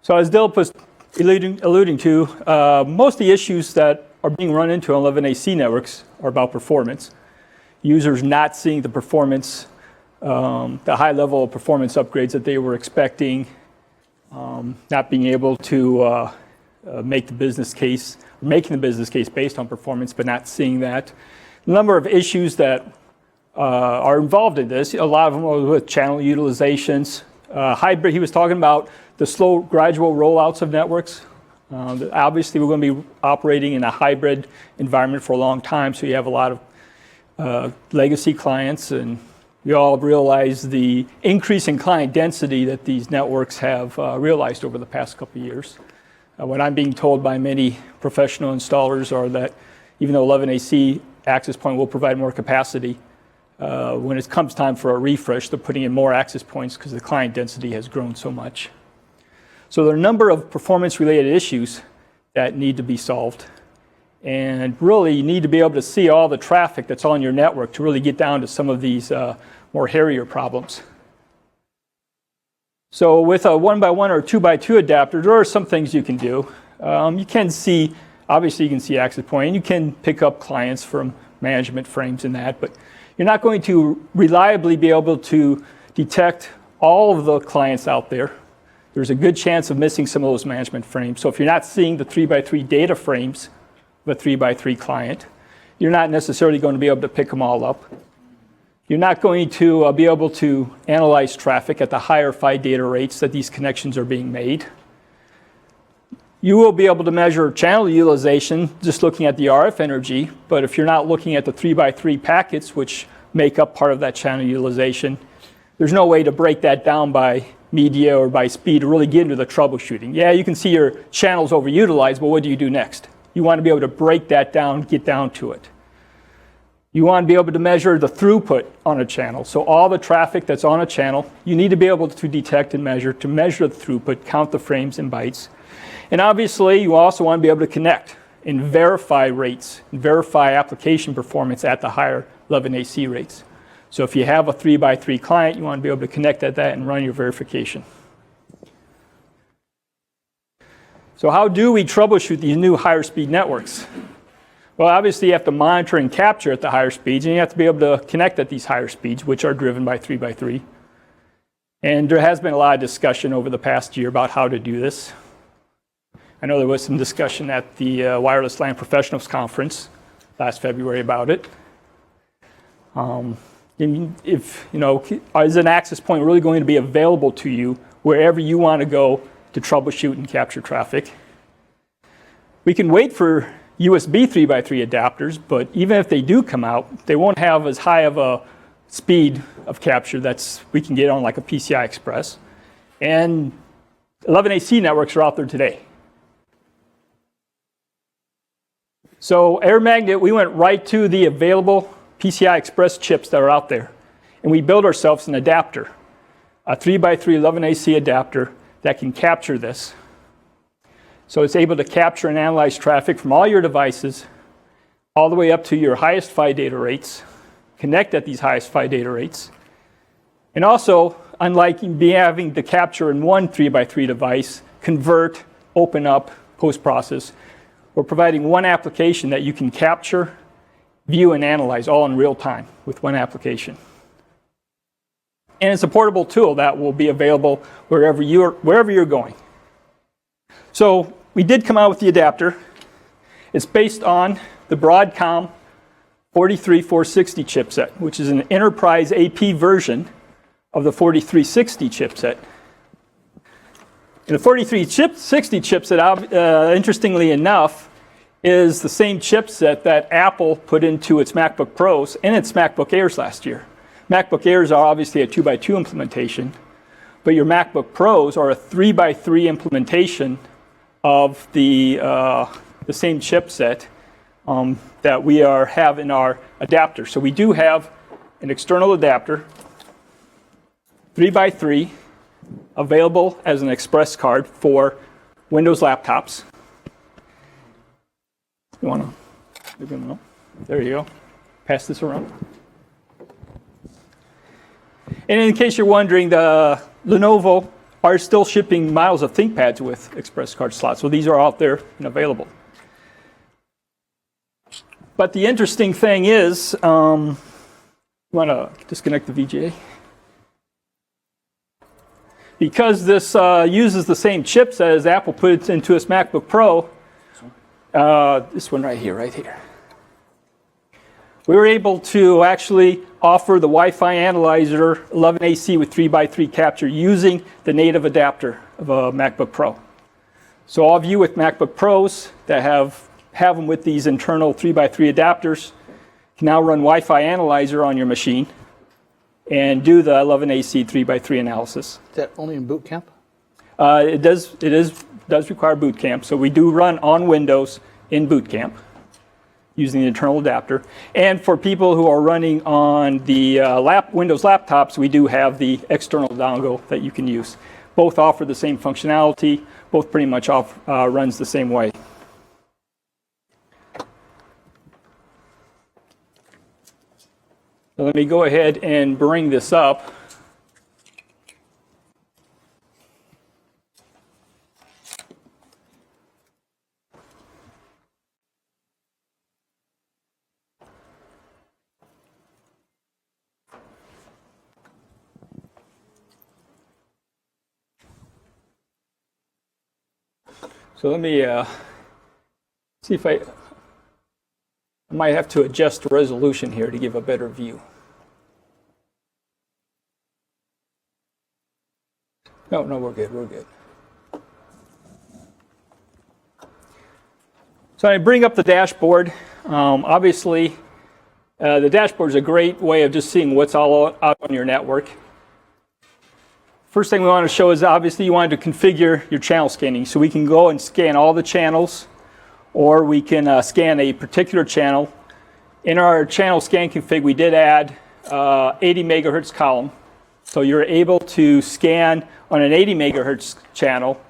So as Dilip was alluding to, most of the issues that are being run into on 11AC networks are about performance. Users not seeing the performance, the high level of performance upgrades that they were expecting, not being able to make the business case, making the business case based on performance, but not seeing that. The number of issues that are involved in this, a lot of them are with channel utilizations. Hybrid, he was talking about the slow, gradual rollouts of networks. Obviously, we're going to be operating in a hybrid environment for a long time, so you have a lot of legacy clients, and we all realize the increase in client density that these networks have realized over the past couple of years. What I'm being told by many professional installers are that even though 11AC access point will provide more capacity, when it comes time for a refresh, they're putting in more access points because the client density has grown so much. So there are a number of performance-related issues that need to be solved. And really, you need to be able to see all the traffic that's on your network to really get down to some of these more hairier problems. So with a 1x1 or 2x2 adapter, there are some things you can do. You can see, obviously you can see access point, and you can pick up clients from management frames and that, but you're not going to reliably be able to detect all of the clients out there. There's a good chance of missing some of those management frames. So if you're not seeing the 3x3 data frames of a 3x3 client, you're not necessarily going to be able to pick them all up. You're not going to be able to analyze traffic at the higher PHY data rates that these connections are being made. You will be able to measure channel utilization just looking at the RF energy, but if you're not looking at the 3x3 packets, which make up part of that channel utilization, there's no way to break that down by media or by speed to really get into the troubleshooting. Yeah, you can see your channels overutilized, but what do you do next? You want to be able to break that down, get down to it. You want to be able to measure the throughput on a channel. So all the traffic that's on a channel, you need to be able to detect and measure the throughput, count the frames and bytes. And obviously, you also want to be able to connect and verify rates, and verify application performance at the higher 11AC rates. So if you have a 3x3 client, you want to be able to connect at that and run your verification. So how do we troubleshoot these new higher speed networks? Well, obviously, you have to monitor and capture at the higher speeds, and you have to be able to connect at these higher speeds, which are driven by 3x3. And there has been a lot of discussion over the past year about how to do this. I know there was some discussion at the Wireless LAN Professionals Conference last February about it. If, is an access point really going to be available to you wherever you want to go to troubleshoot and capture traffic? We can wait for USB 3x3 adapters, but even if they do come out, they won't have as high of a speed of capture that's we can get on like a PCI Express. And 11AC networks are out there today. So Air Magnet, we went right to the available PCI Express chips that are out there. And we built ourselves an adapter, a 3x3 11AC adapter that can capture this. So it's able to capture and analyze traffic from all your devices all the way up to your highest PHY data rates, connect at these highest PHY data rates. And also, unlike having to capture in one 3x3 device, convert, open up, post-process, we're providing one application that you can capture, view, and analyze all in real time with one application. And it's a portable tool that will be available wherever you're going. So we did come out with the adapter. It's based on the Broadcom 43460 chipset, which is an enterprise AP version of the 4360 chipset. And the 4360 chipset, interestingly enough, is the same chipset that Apple put into its MacBook Pros and its MacBook Airs last year. MacBook Airs are obviously a 2x2 implementation, but your MacBook Pros are a 3x3 implementation of the same chipset that we have in our adapter. So we do have an external adapter, 3x3, available as an express card for Windows laptops. You want to? There you go. Pass this around. And in case you're wondering, the Lenovo are still shipping models of ThinkPads with express card slots. So these are out there and available. But the interesting thing is, you want to disconnect the VGA? Because this uses the same chips as Apple put it into its MacBook Pro, this one right here, we were able to actually offer the Wi-Fi analyzer 11AC with 3x3 capture using the native adapter of a MacBook Pro. So all of you with MacBook Pros that have them with these internal 3x3 adapters can now run Wi-Fi analyzer on your machine and do the 11AC 3x3 analysis. Is that only in boot camp? It does require boot camp. So we do run on Windows in boot camp using the internal adapter. And for people who are running on the Windows laptops, we do have the external dongle that you can use. Both offer the same functionality. Both pretty much runs the same way. So let me go ahead and bring this up. So let me see if I might have to adjust the resolution here to give a better view. No, we're good. So I bring up the dashboard. Obviously, the dashboard is a great way of just seeing what's all out on your network. First thing we want to show is obviously you want to configure your channel scanning. So we can go and scan all the channels, or we can scan a particular channel. In our channel scan config, we did add 80 megahertz column. So you're able to scan on an 80 megahertz channel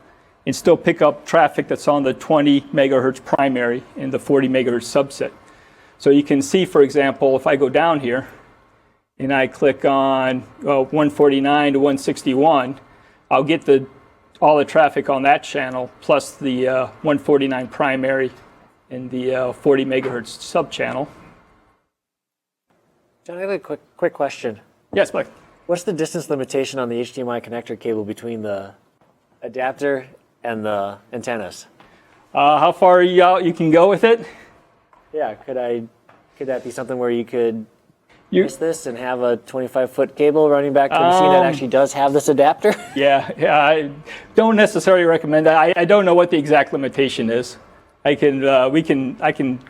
and still pick up traffic that's on the 20 megahertz primary and the 40 megahertz subset. So you can see, for example, if I go down here and I click on 149 to 161, I'll get all the traffic on that channel plus the 149 primary and the 40 megahertz sub channel. John, I have a quick question. Yes, Mike. What's the distance limitation on the HDMI connector cable between the adapter and the antennas? How far out you can go with it? Yeah, could that be something where you could use this and have a 25-foot cable running back to a machine that actually does have this adapter? Yeah, I don't necessarily recommend that. I don't know what the exact limitation is. I can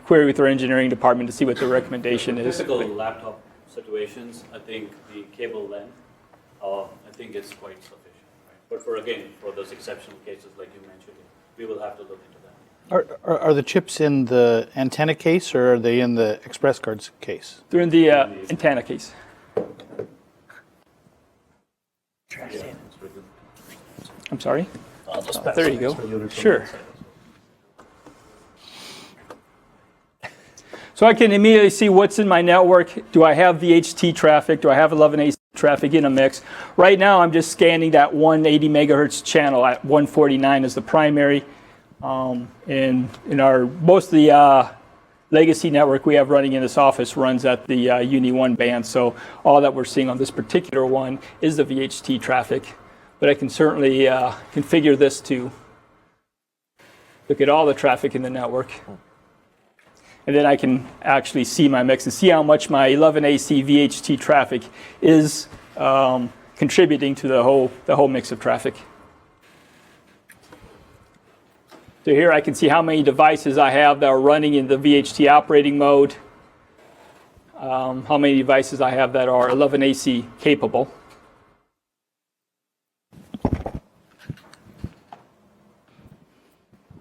query with our engineering department to see what the recommendation is. Typical laptop situations, I think the cable length, I think is quite sufficient. Right? But for those exceptional cases like you mentioned, we will have to look into that. Are the chips in the antenna case, or are they in the express cards case? They're in the antenna case. I'm sorry? There you go. Sure. So I can immediately see what's in my network. Do I have VHT traffic? Do I have 11AC traffic in a mix? Right now, I'm just scanning that 180 megahertz channel at 149 as the primary. And in most of the legacy network we have running in this office runs at the Uni 1 band. So all that we're seeing on this particular one is the VHT traffic. But I can certainly configure this to look at all the traffic in the network. And then I can actually see my mix and see how much my 11AC VHT traffic is contributing to the whole mix of traffic. So here I can see how many devices I have that are running in the VHT operating mode, how many devices I have that are 11AC capable.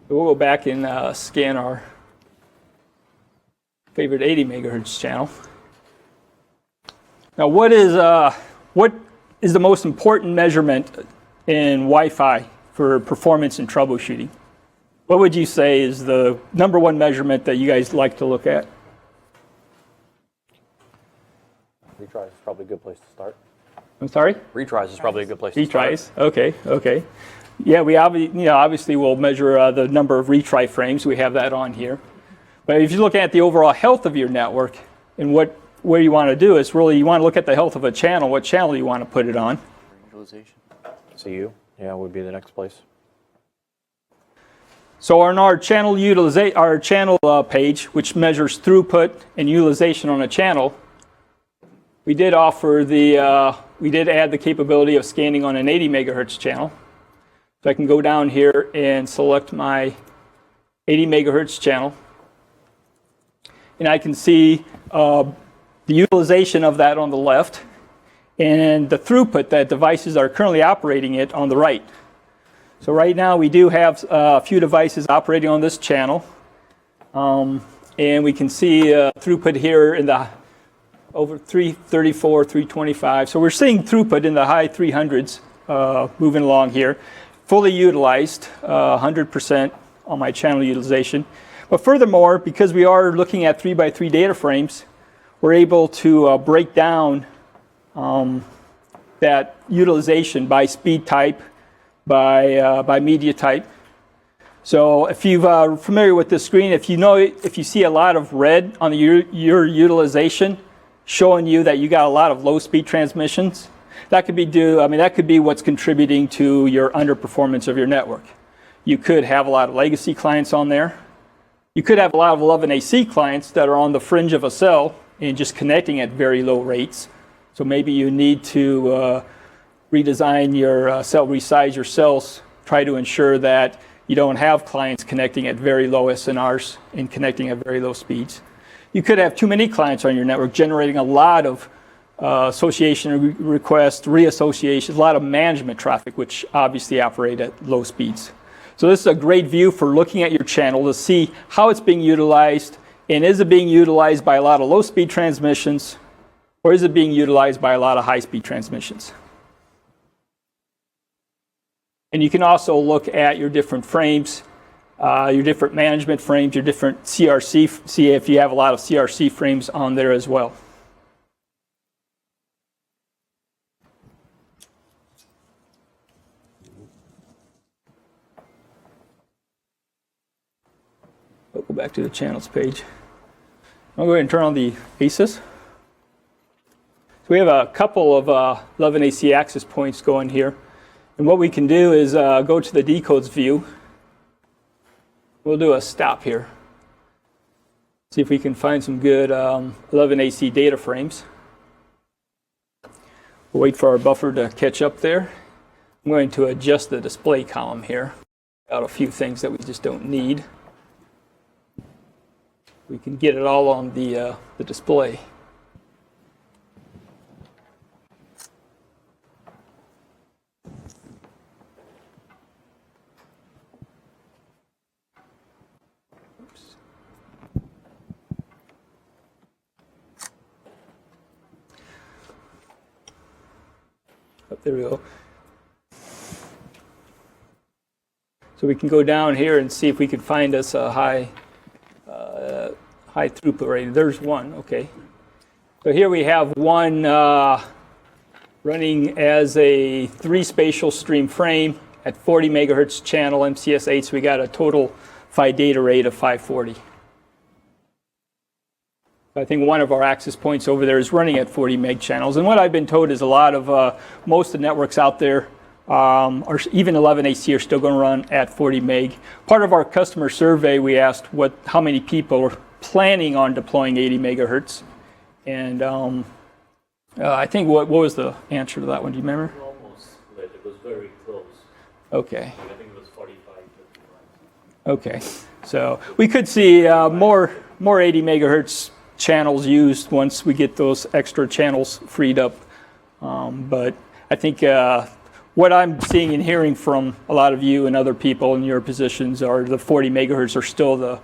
We'll go back and scan our favorite 80 megahertz channel. Now, what is the most important measurement in Wi-Fi for performance and troubleshooting? What would you say is the number one measurement that you guys like to look at? Retry is probably a good place to start. I'm sorry? Retries is probably a good place to Retries. start. Okay. Yeah, we obviously will measure the number of retry frames. We have that on here. But if you're looking at the overall health of your network and where you want to do is really you want to look at the health of a channel. What channel you want to put it on? Utilization. CU, yeah, would be the next place. So on our channel page, which measures throughput and utilization on a channel, we did add the capability of scanning on an 80 megahertz channel. So I can go down here and select my 80 megahertz channel, and I can see the utilization of that on the left and the throughput that devices are currently operating it on the right. So right now we do have a few devices operating on this channel, and we can see throughput here in the over 334, 325. So we're seeing throughput in the high 300s moving along here, fully utilized, 100% on my channel utilization. But furthermore, because we are looking at 3x3 data frames, we're able to break down that utilization by speed type, by media type. So if you're familiar with this screen, if you see a lot of red on your utilization, showing you that you got a lot of low speed transmissions, that could be what's contributing to your underperformance of your network. You could have a lot of legacy clients on there. You could have a lot of 11AC clients that are on the fringe of a cell and just connecting at very low rates. So maybe you need to redesign your cell, resize your cells, try to ensure that you don't have clients connecting at very low SNRs and connecting at very low speeds. You could have too many clients on your network generating a lot of association requests, reassociations, a lot of management traffic, which obviously operate at low speeds. So this is a great view for looking at your channel to see how it's being utilized, and is it being utilized by a lot of low speed transmissions, or is it being utilized by a lot of high speed transmissions? And you can also look at your different frames, your different management frames, your different CRC, see if you have a lot of CRC frames on there as well. I'll go back to the channels page. I'll go ahead and turn on the ACES. So we have a couple of 11AC access points going here. And what we can do is go to the decodes view. We'll do a stop here. See if we can find some good 11AC data frames. We'll wait for our buffer to catch up there. I'm going to adjust the display column here. Got a few things that we just don't need. We can get it all on the display. There we go. So we can go down here and see if we can find us a high throughput rate. There's one, okay. So here we have one running as a 3 spatial stream frame at 40 megahertz channel MCS8, so we got a total PHY data rate of 540. I think one of our access points over there is running at 40 meg channels. And what I've been told is a lot of, most of the networks out there, or even 11AC are still going to run at 40 meg. Part of our customer survey, we asked how many people are planning on deploying 80 megahertz. And I think, what was the answer to that one? Do you remember? Almost split. It was very close. Okay. I think it was 45, 55. Okay. So we could see more 80 megahertz channels used once we get those extra channels freed up. But I think what I'm seeing and hearing from a lot of you and other people in your positions are the 40 megahertz are still the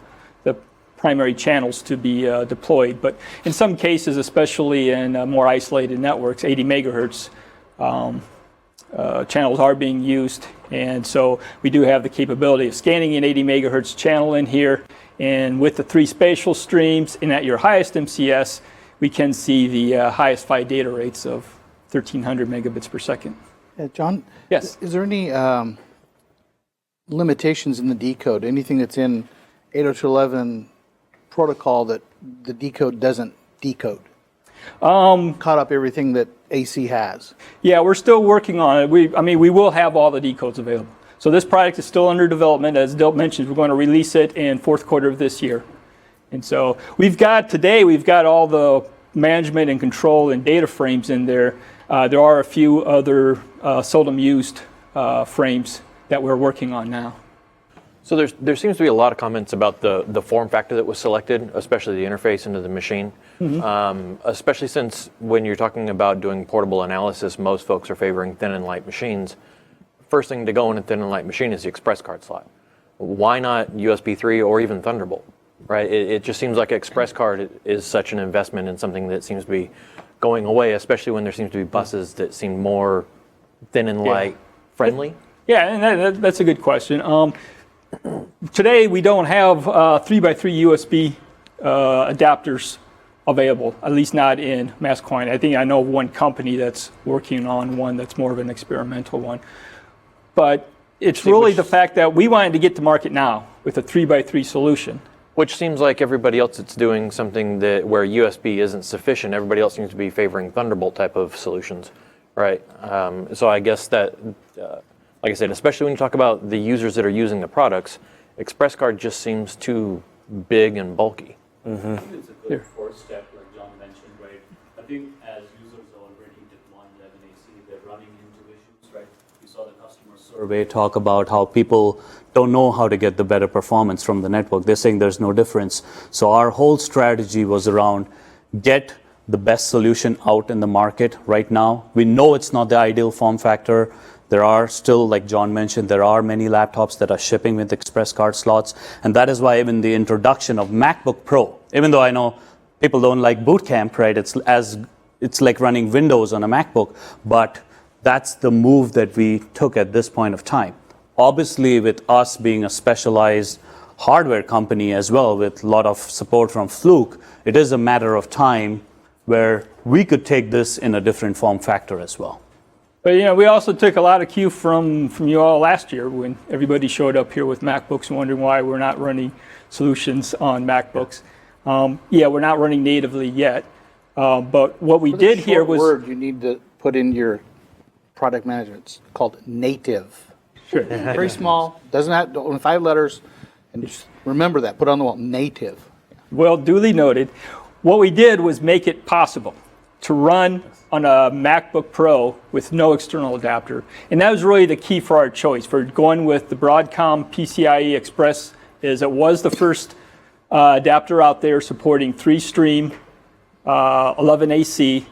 primary channels to be deployed. But in some cases, especially in more isolated networks, 80 megahertz channels are being used. And so we do have the capability of scanning an 80 megahertz channel in here. And with the 3 spatial streams and at your highest MCS, we can see the highest PHY data rates of 1300 megabits per second. John? Yes. Is there any limitations in the decode? Anything that's in 802.11 protocol that the decode doesn't decode? Caught up everything that AC has. Yeah, we're still working on it. We will have all the decodes available. So this product is still under development. As Dilt mentioned, we're going to release it in fourth quarter of this year. And so we've got all the management and control and data frames in there. There are a few other seldom used frames that we're working on now. So there seems to be a lot of comments about the form factor that was selected, especially the interface into the machine. Especially since when you're talking about doing portable analysis, most folks are favoring thin and light machines. First thing to go in a thin and light machine is the express card slot. Why not USB 3 or even Thunderbolt? Right? It just seems like express card is such an investment in something that seems to be going away, especially when there seems to be buses that seem more thin and light friendly. Yeah, and that's a good question. Today we don't have 3x3 USB adapters available, at least not in mass quantity. I know of one company that's working on one that's more of an experimental one. But it's really the fact that we wanted to get to market now with a 3x3 solution. Which seems like everybody else that's doing something where USB isn't sufficient, everybody else seems to be favoring Thunderbolt type of solutions, right? So I guess that, like I said, especially when you talk about the users that are using the products, express card just seems too big and bulky. I think it's a good first step, like John mentioned, right? I think as users already deploying 11AC, they're running into issues, right? We saw the customer survey talk about how people don't know how to get the better performance from the network. They're saying there's no difference. So our whole strategy was around get the best solution out in the market right now. We know it's not the ideal form factor. There are still, like John mentioned, there are many laptops that are shipping with express card slots. And that is why even the introduction of MacBook Pro, even though I know people don't like boot camp, right? It's like running Windows on a MacBook, but that's the move that we took at this point of time. Obviously, with us being a specialized hardware company as well, with a lot of support from Fluke, it is a matter of time where we could take this in a different form factor as well. But we also took a lot of cue from you all last year when everybody showed up here with MacBooks and wondering why we're not running solutions on MacBooks. We're not running natively yet, but what we did here was word you need to put in your product management. It's called native. Sure. Very small, doesn't have only 5 letters, and just remember that. Put it on the wall, native. Well, duly noted. What we did was make it possible to run on a MacBook Pro with no external adapter. And that was really the key for our choice. For going with the Broadcom PCIe Express, is it was the first adapter out there supporting 3-stream 11AC.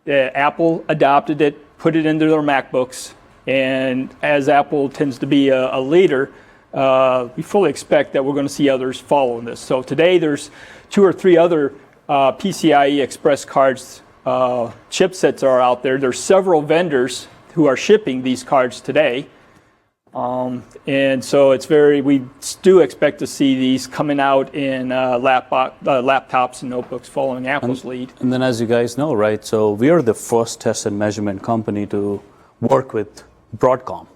Apple adopted it, put it into their MacBooks. And as Apple tends to be a leader, we fully expect that we're going to see others follow this. So today there's 2 or 3 other PCIe Express cards chipsets are out there. There's several vendors who are shipping these cards today. And so we do expect to see these coming out in laptops and notebooks following Apple's lead. And then as you guys know, right, so we are the first test and measurement company to work with Broadcom,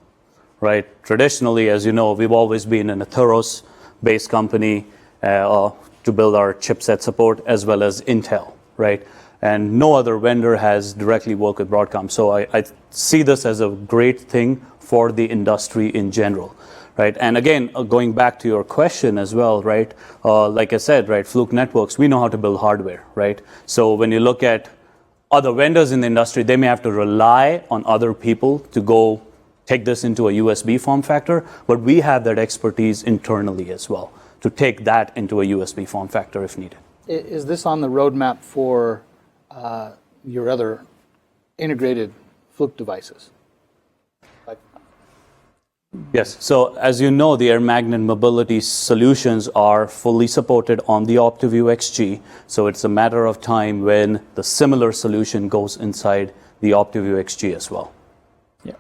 right? Traditionally, as you know, we've always been an Atheros-based company to build our chipset support, as well as Intel, right? And no other vendor has directly worked with Broadcom. So I see this as a great thing for the industry in general, right? And again, going back to your question as well, right? Like I said, right, Fluke Networks, we know how to build hardware, right? So when you look at other vendors in the industry, they may have to rely on other people to go take this into a USB form factor, but we have that expertise internally as well to take that into a USB form factor if needed. Is this on the roadmap for your other integrated Fluke devices? Yes, so as you know, the air magnet mobility solutions are fully supported on the OptiView XG, so it's a matter of time when the similar solution goes inside the OptiView XG as well. Yeah.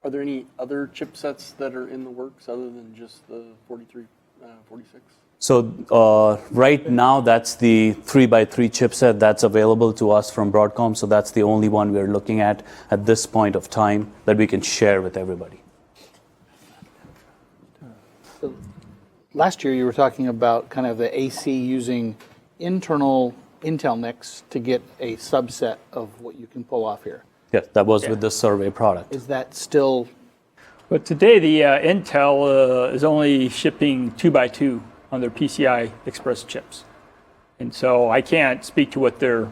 Are there any other chipsets that are in the works other than just the 4346? So right now, that's the 3x3 chipset that's available to us from Broadcom. So that's the only one we're looking at this point of time that we can share with everybody. Last year, you were talking about kind of the AC using internal Intel NICs to get a subset of what you can pull off here. Yes, that was with the survey product. Is that still? But today, the Intel is only shipping 2x2 on their PCI Express chips. And so I can't speak to what their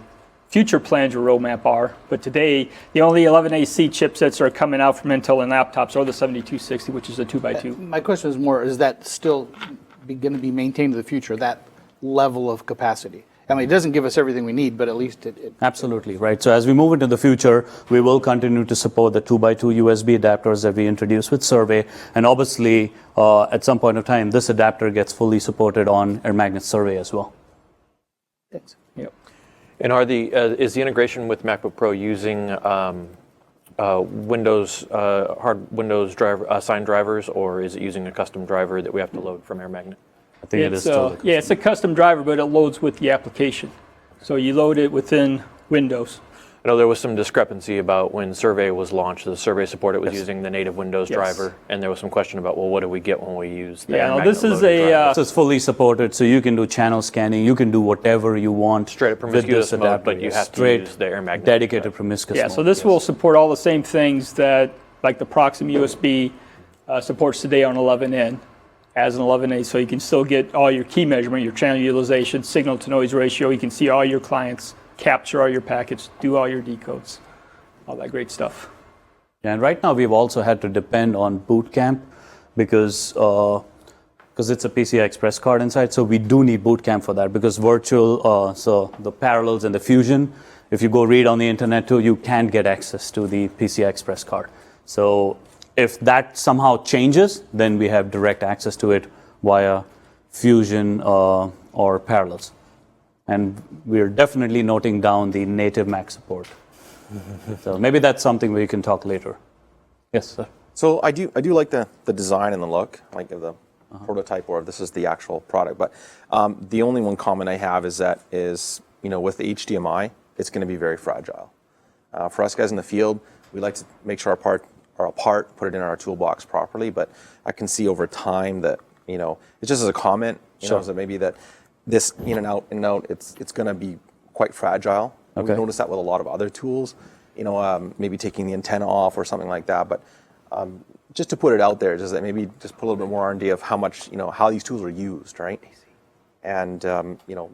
future plans or roadmap are, but today the only 11AC chipsets that are coming out from Intel in laptops are the 7260, which is a 2x2. My question is more, is that still going to be maintained in the future, that level of capacity? I mean, it doesn't give us everything we need, but at least it Absolutely, right. So as we move into the future, we will continue to support the 2x2 USB adapters that we introduced with Survey. And obviously, at some point of time, this adapter gets fully supported on Air Magnet Survey as well. Thanks. Yep. And is the integration with MacBook Pro using Windows Windows driver signed drivers, or is it using a custom driver that we have to load from Air Magnet? I think it is still. Yeah, it's a custom driver, but it loads with the application. So you load it within Windows. I know there was some discrepancy about when Survey was launched. The Survey support it was using the native Windows driver, and there was some question about, well, what do we get when we use the Air Magnet this is loaded driver? This is fully supported, so you can do channel scanning. You can do whatever you want. Straight up with this promiscuous mode, adapter. but you have to Straight use the Air Magnet. dedicated promiscuous Yeah, mode. so this will support all the same things that, like the Proxim USB supports today on 11N as an 11A, so you can still get all your key measurement, your channel utilization, signal to noise ratio. You can see all your clients, capture all your packets, do all your decodes, all that great stuff. And right now, we've also had to depend on Boot Camp because it's a PCI Express card inside. So we do need Boot Camp for that because virtual, so the Parallels and the Fusion, if you go read on the internet too, you can't get access to the PCI Express card. So if that somehow changes, then we have direct access to it via Fusion or Parallels. And we're definitely noting down the native Mac support. So maybe that's something we can talk later. Yes, sir. So I do like the design and the look, like of the prototype, or if this is the actual product. But the only one comment I have is that with the HDMI, it's going to be very fragile. For us guys in the field, we like to make sure our part are apart, put it in our toolbox properly. But I can see over time that it's just as a comment, Sure. so maybe that this in and out, it's going to be quite fragile. Okay. We noticed that with a lot of other tools, maybe taking the antenna off or something like that. But just to put it out there, just that maybe just put a little bit more R&D of how much, how these tools are used, right? And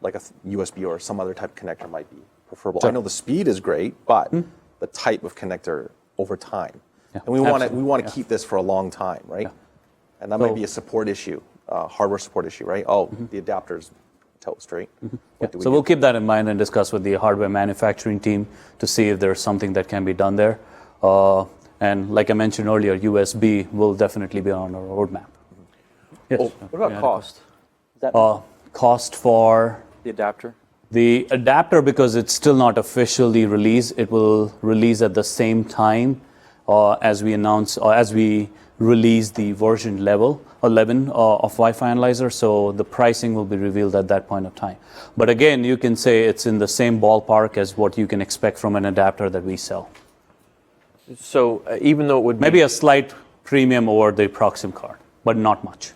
like a USB or some other type of connector might be preferable. Sure. I know the speed is great, but the type of connector over time, Yeah, and we want to absolutely. keep this for a long time, right? Yeah. And that might be a support issue, hardware support issue, right? Oh, the adapter's toast, right? What do we So do? we'll keep that in mind and discuss with the hardware manufacturing team to see if there's something that can be done there. And like I mentioned earlier, USB will definitely be on our roadmap. Yes. What about cost? Is that Cost for the adapter? the adapter, because it's still not officially released, it will release at the same time as we announce, or as we release the version 11 of Wi-Fi Analyzer, so the pricing will be revealed at that point of time. But again, you can say it's in the same ballpark as what you can expect from an adapter that we sell. So even though it would Maybe a slight premium over the Proxim card, but not much.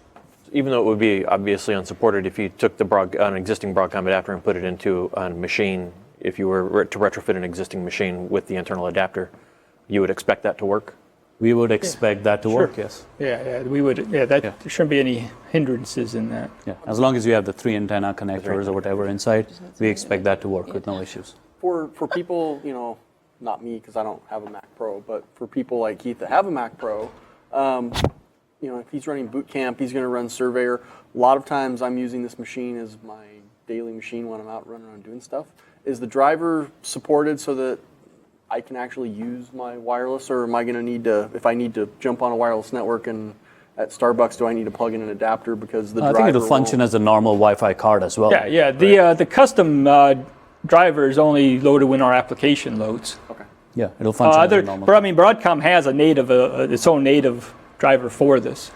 even though it would be obviously unsupported if you took an existing Broadcom adapter and put it into a machine, if you were to retrofit an existing machine with the internal adapter, you would expect that to work? We would expect that to work, yes. Yeah, we would. Yeah, there shouldn't be any hindrances in that. Yeah, as long as you have the 3 antenna connectors or whatever inside, we expect that to work with no issues. For people, not me because I don't have a Mac Pro, but for people like Keith that have a Mac Pro, if he's running boot camp, he's going to run Surveyor. A lot of times I'm using this machine as my daily machine when I'm out running around doing stuff. Is the driver supported so that I can actually use my wireless, or am I going to need to, if I need to jump on a wireless network and at Starbucks, do I need to plug in an adapter because the driver I think it'll function won't? as a normal Wi-Fi card as well. Yeah. The custom driver is only loaded when our application loads. Okay. Yeah, it'll function as a normal. But I mean, Broadcom has its own native driver for this.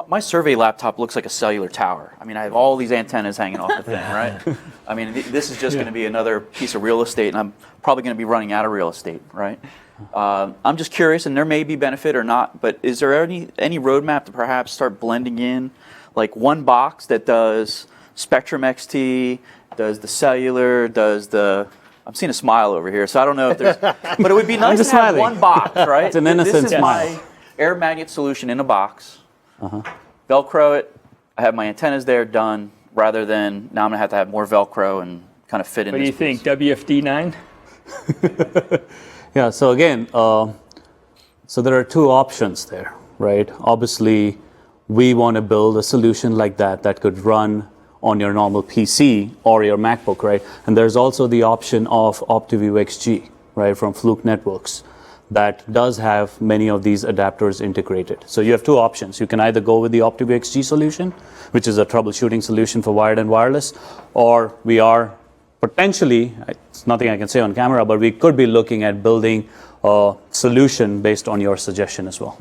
My survey laptop looks like a cellular tower. I mean, I have all these antennas hanging off the thing, right? I mean, this is just going to be another piece of real estate, and I'm probably going to be running out of real estate, right? I'm just curious, and there may be benefit or not, but is there any roadmap to perhaps start blending in like one box that does Spectrum XT, does the cellular, does the... I'm seeing a smile over here, so I don't know if there's... But it would be nice to have one box, right? It's an innocent This is smile. my air magnet solution in a box. Velcro it. I have my antennas there, done, rather than now I'm going to have more Velcro and kind of fit in What do you think, WFD9? Yeah, so again, so there are two options there, right? Obviously, we want to build a solution like that could run on your normal PC or your MacBook, right? And there's also the option of OptiView XG, right, from Fluke Networks, that does have many of these adapters integrated. So you have two options. You can either go with the OptiView XG solution, which is a troubleshooting solution for wired and wireless, or we are potentially, it's nothing I can say on camera, but we could be looking at building a solution based on your suggestion as well.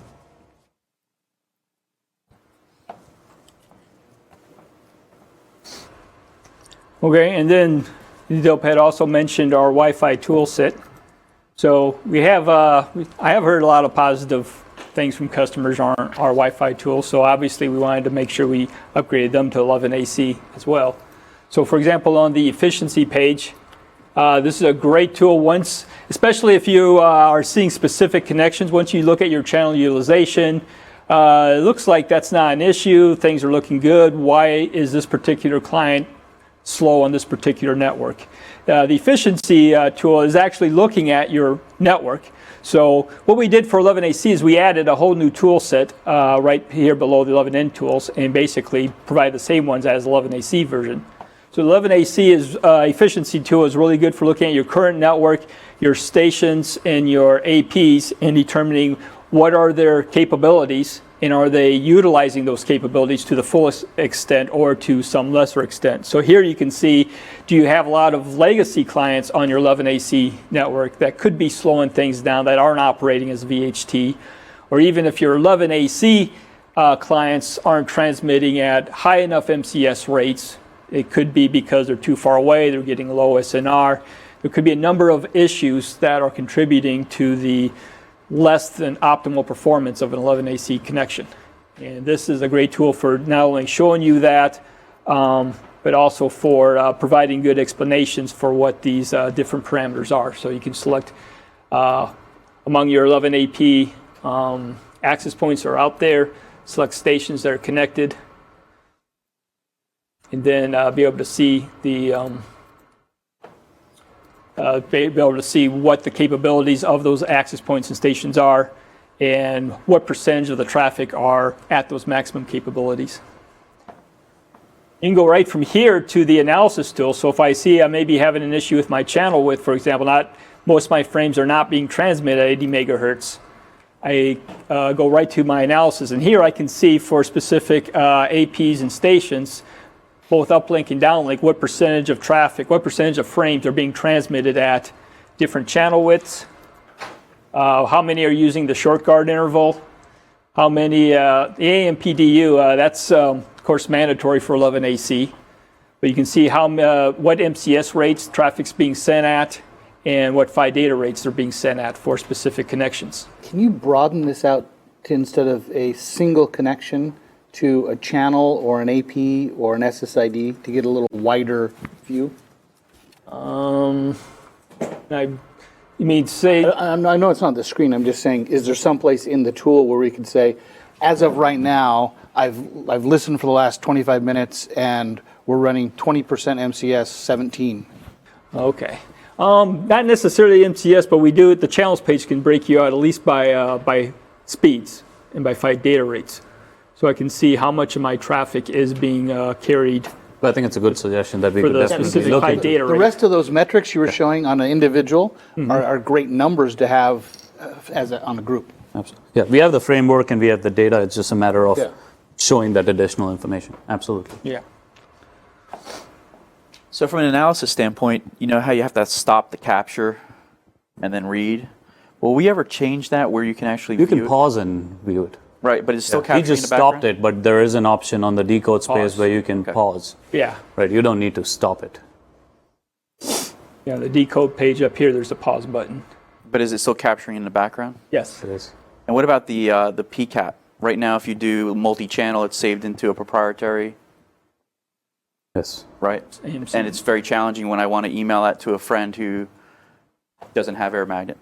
Okay, and then Dilp had also mentioned our Wi-Fi tool set. So we have, I have heard a lot of positive things from customers on our Wi-Fi tools. So obviously we wanted to make sure we upgraded them to 11AC as well. So for example, on the efficiency page, this is a great tool once, especially if you are seeing specific connections. Once you look at your channel utilization, it looks like that's not an issue. Things are looking good. Why is this particular client slow on this particular network? The efficiency tool is actually looking at your network. So what we did for 11AC is we added a whole new tool set right here below the 11N tools and basically provide the same ones as 11AC version. So the 11AC is efficiency tool is really good for looking at your current network, your stations, and your APs, and determining what are their capabilities and are they utilizing those capabilities to the fullest extent or to some lesser extent. So here you can see, do you have a lot of legacy clients on your 11AC network that could be slowing things down, that aren't operating as VHT? Or even if your 11AC clients aren't transmitting at high enough MCS rates, it could be because they're too far away, they're getting low SNR. There could be a number of issues that are contributing to the less than optimal performance of an 11AC connection. And this is a great tool for not only showing you that, but also for providing good explanations for what these different parameters are. So you can select among your 11AP access points are out there, select stations that are connected, and then be able to see the be able to see what the capabilities of those access points and stations are and what percentage of the traffic are at those maximum capabilities. You can go right from here to the analysis tool. So if I see I may be having an issue with my channel width, for example, most of my frames are not being transmitted at 80 megahertz, I go right to my analysis. And here I can see for specific APs and stations, both uplink and downlink, what percentage of traffic, what percentage of frames are being transmitted at different channel widths, how many are using the short guard interval, how many, the AMPDU, that's of course mandatory for 11AC, but you can see how what MCS rates traffic's being sent at and what PHY data rates they're being sent at for specific connections. Can you broaden this out to instead of a single connection to a channel or an AP or an SSID to get a little wider view? You mean say... I know it's not the screen. I'm just saying, is there someplace in the tool where we could say, as of right now, I've listened for the last 25 minutes and we're running 20% MCS 17. Okay. Not necessarily MCS, but we do, the channels page can break you out at least by speeds and by PHY data rates. So I can see how much of my traffic is being carried. But I think it's a good suggestion that we For could the definitely specific look PHY into. data The rate. rest of those metrics you were showing on an individual are great numbers to have on a group. Absolutely. Yeah, we have the framework and we have the data. It's just a matter of Yeah. showing that additional information. Absolutely. Yeah. So from an analysis standpoint, you know how you have to stop the capture and then read? Will we ever change that where you can actually You view can it? pause and view it. Right, but it's still He capturing just the background? stopped it, but there is an option on the decode space Pause. where you can pause. Yeah. Right, you don't need to stop it. Yeah, the decode page up here, there's a pause button. But is it still capturing in the background? Yes. It is. And what about the PCAP? Right now, if you do multi-channel, it's saved into a proprietary, Yes. right? AMC. And it's very challenging when I want to email that to a friend who doesn't have air magnet.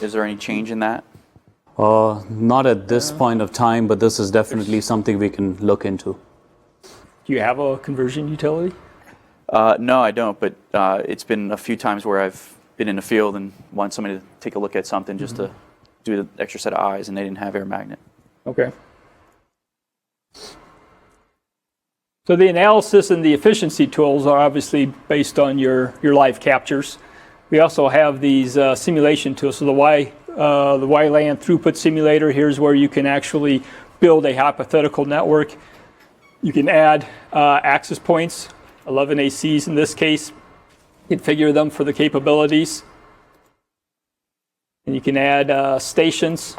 Is there any change in that? Not at this point of time, but this is definitely something we can look into. Do you have a conversion utility? No, I don't, but it's been a few times where I've been in the field and want somebody to take a look at something just to do the extra set of eyes, and they didn't have air magnet. Okay. So the analysis and the efficiency tools are obviously based on your live captures. We also have these simulation tools. So the WLAN throughput simulator, here's where you can actually build a hypothetical network. You can add access points, 11 ACs in this case, configure them for the capabilities. And you can add stations.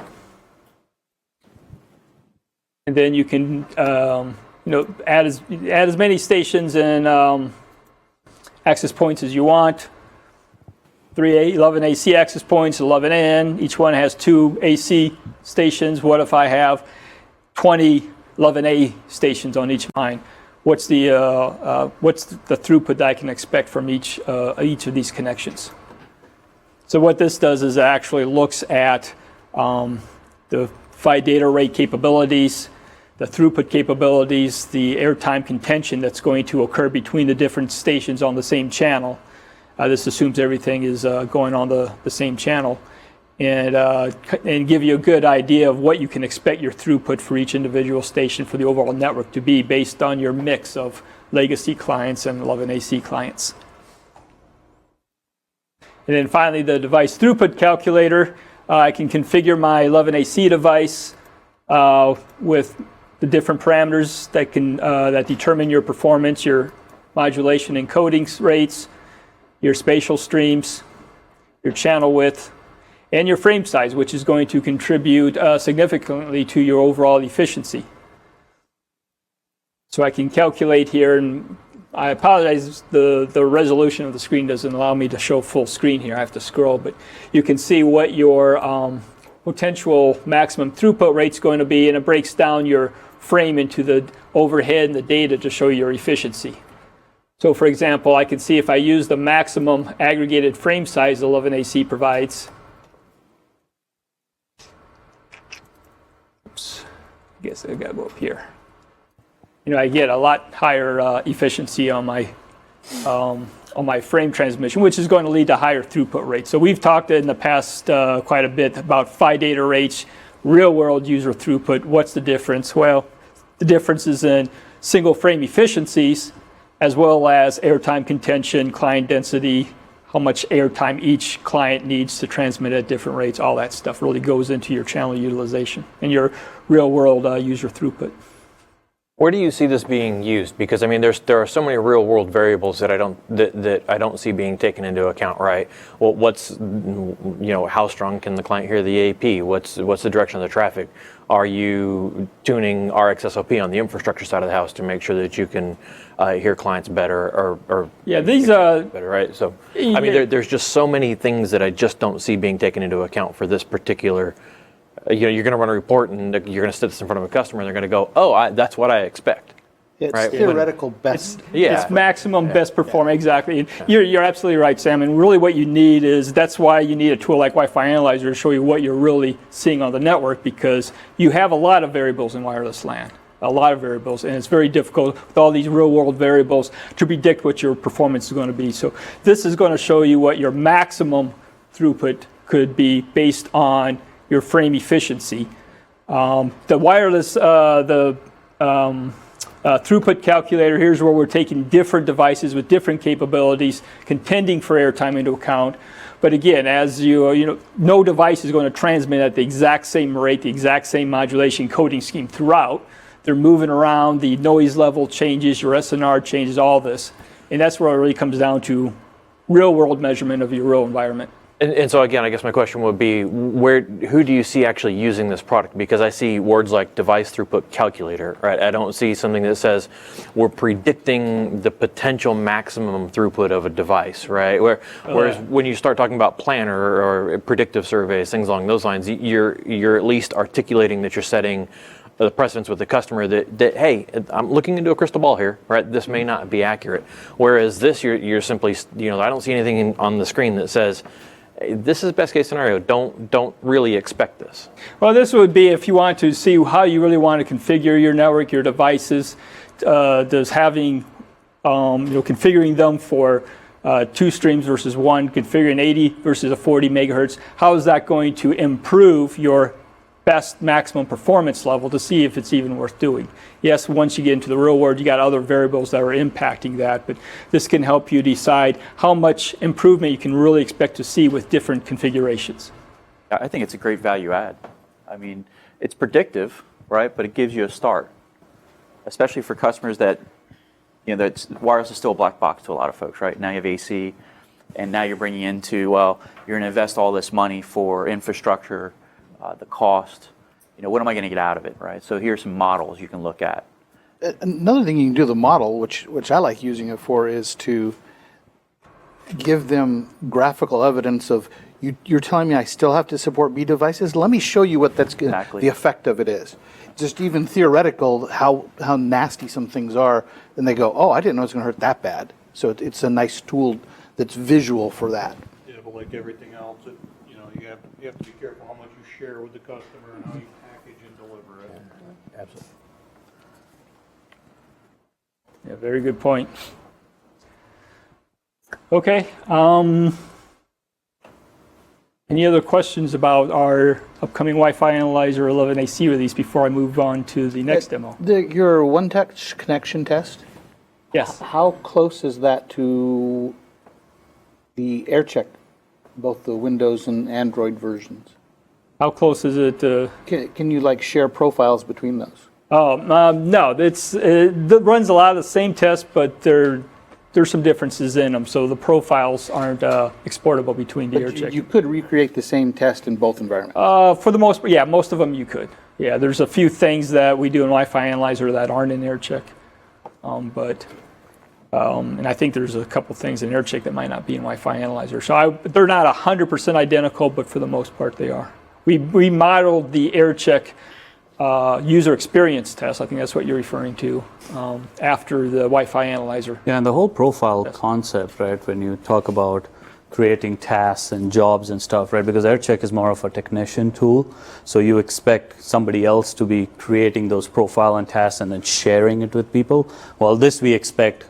And then you can add as many stations and access points as you want. 11 AC access points, 11 N. Each one has 2 AC stations. What if I have 20 11A stations on each line? What's the throughput that I can expect from each of these connections? So what this does is it actually looks at the PHY data rate capabilities, the throughput capabilities, the airtime contention that's going to occur between the different stations on the same channel. This assumes everything is going on the same channel, and give you a good idea of what you can expect your throughput for each individual station for the overall network to be based on your mix of legacy clients and 11AC clients. And then finally, the device throughput calculator. I can configure my 11AC device with the different parameters that determine your performance, your modulation and coding rates, your spatial streams, your channel width, and your frame size, which is going to contribute significantly to your overall efficiency. So I can calculate here, and I apologize, the resolution of the screen doesn't allow me to show full screen here. I have to scroll, but you can see what your potential maximum throughput rate is going to be, and it breaks down your frame into the overhead and the data to show your efficiency. So for example, I can see if I use the maximum aggregated frame size 11AC provides. Oops, I guess I've got to go up here. I get a lot higher efficiency on my frame transmission, which is going to lead to higher throughput rates. So we've talked in the past quite a bit about PHY data rates, real-world user throughput. What's the difference? Well, the difference is in single frame efficiencies, as well as airtime contention, client density, how much airtime each client needs to transmit at different rates. All that stuff really goes into your channel utilization and your real-world user throughput. Where do you see this being used? Because I mean, there are so many real-world variables that I don't see being taken into account. Right? Well, how strong can the client hear the AP? What's the direction of the traffic? Are you tuning RxSOP on the infrastructure side of the house to make sure that you can hear clients better or these better? Right? So I mean, there's just so many things that I just don't see being taken into account for this particular. You're going to run a report and you're going to sit this in front of a customer and they're going to go, oh, that's what I expect. It's right? theoretical best. It's maximum best performance, exactly. And you're absolutely right, Sam. And really what you need that's why you need a tool like Wi-Fi Analyzer to show you what you're really seeing on the network, because you have a lot of variables in wireless LAN. A lot of variables, and it's very difficult with all these real-world variables to predict what your performance is going to be. So this is going to show you what your maximum throughput could be based on your frame efficiency. The wireless, throughput calculator, here's where we're taking different devices with different capabilities, contending for airtime into account. But again, as no device is going to transmit at the exact same rate, the exact same modulation coding scheme throughout. They're moving around, the noise level changes, your SNR changes, all this. And that's where it really comes down to real-world measurement of your real environment. And so again, I guess my question would be, who do you see actually using this product? Because I see words like device throughput calculator, right? I don't see something that says we're predicting the potential maximum throughput of a device, right? Whereas when you start talking about planner or predictive surveys, things along those lines, you're at least articulating that you're setting the precedence with the customer that hey, I'm looking into a crystal ball here, right? This may not be accurate. Whereas this, you're simply, I don't see anything on the screen that says, this is best case scenario. Don't really expect this. Well, this would be if you want to see how you really want to configure your network, your devices. Does having, configuring them for 2 streams versus 1, configuring 80 versus a 40 megahertz. How is that going to improve your best maximum performance level to see if it's even worth doing? Yes, once you get into the real world, you got other variables that are impacting that, but this can help you decide how much improvement you can really expect to see with different configurations. I think it's a great value add. I mean, it's predictive, right? But it gives you a start, especially for customers that, that's wireless is still a black box to a lot of folks, right? Now you have AC, and now you're bringing into, well, you're going to invest all this money for infrastructure, the cost, what am I going to get out of it, right? So here's some models you can look at. Another thing you can do the model, which I like using it for, is to give them graphical evidence of, you're telling me I still have to support B devices? Let me show you what that's good, Exactly. the effect of it is. Just even theoretical, how nasty some things are, and they go, oh, I didn't know it was going to hurt that bad. So it's a nice tool that's visual for that. Yeah, but like everything else, you have to be careful how much you share with the customer and how you package and deliver it. Absolutely. Yeah, very good point. Okay. Any other questions about our upcoming Wi-Fi Analyzer 11AC release before I move on to the next demo? Your one-touch connection test, Yes. how close is that to the AirCheck, both the Windows and Android versions? How close is it to? Can you share profiles between those? No, it runs a lot of the same tests, but there's some differences in them, so the profiles aren't exportable between the AirCheck. You could recreate the same test in both environments. For the most part, yeah, most of them you could. Yeah, there's a few things that we do in Wi-Fi Analyzer that aren't in AirCheck, and I think there's a couple things in AirCheck that might not be in Wi-Fi Analyzer. So they're not 100% identical, but for the most part they are. We modeled the AirCheck user experience test, I think that's what you're referring to, after the Wi-Fi Analyzer. Yeah, and the whole profile concept, right, when you talk about creating tasks and jobs and stuff, right, because AirCheck is more of a technician tool, so you expect somebody else to be creating those profile and tasks and then sharing it with people. Well, this we expect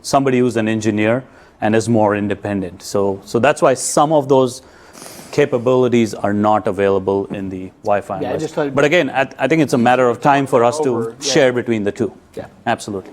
somebody who's an engineer and is more independent. So that's why some of those capabilities are not available in the Wi-Fi. Yeah, but again, I think it's a matter of time for us to Yeah. share between the two. Yeah. Absolutely.